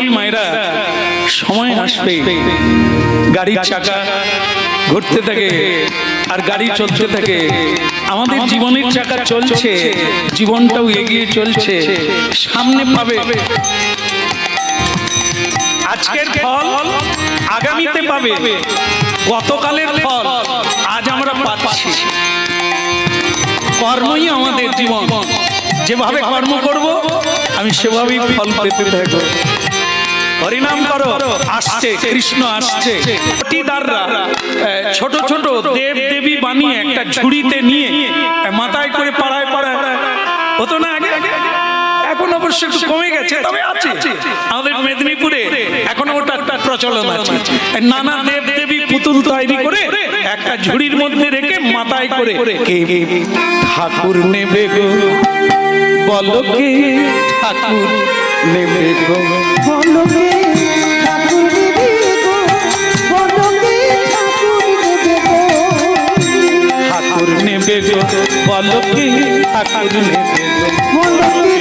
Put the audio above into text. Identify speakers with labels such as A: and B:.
A: মণ্ডলী মায়েরা, সময় আসবে গাড়ির চাকা ঘুরতে থাকে আর গাড়ি চলতে থাকে। আমাদের জীবনের চাকা চলছে, জীবনটাও এগিয়ে চলছে, সামনে পাবে আজকের ফল, আগামীতে পাবে গতকালের ফল, আজ আমরা পাচ্ছি। কর্মই আমাদের জীবন, যেভাবে কর্ম করব আমি সেভাবেই ফল পেতে থাকবো। হরিনাম করো, আসছে কৃষ্ণ আসছে। পটিদাররা ছোট ছোট দেব দেবী বানিয়ে একটা ঝুড়িতে নিয়ে মাথায় করে পাড়ায় পাড়ায় হতো না আগে, এখন অবশ্য একটু কমে গেছে, তবে আছে আমাদের মেদিনীপুরে এখনো ওটা প্রচলন আছে। নানা দেব দেবী পুতুল তৈরি করে একটা ঝুড়ির মধ্যে রেখে মাথায় করে, কে ঠাকুর নেবে গো বলো, কে ঠাকুর নেবে গো
B: বলো কে ঠাকুর নেবে গো, বলো কে ঠাকুর নেবে গো,
A: ঠাকুর নেবে গো বলো, কে ঠাকুর নেবে গো।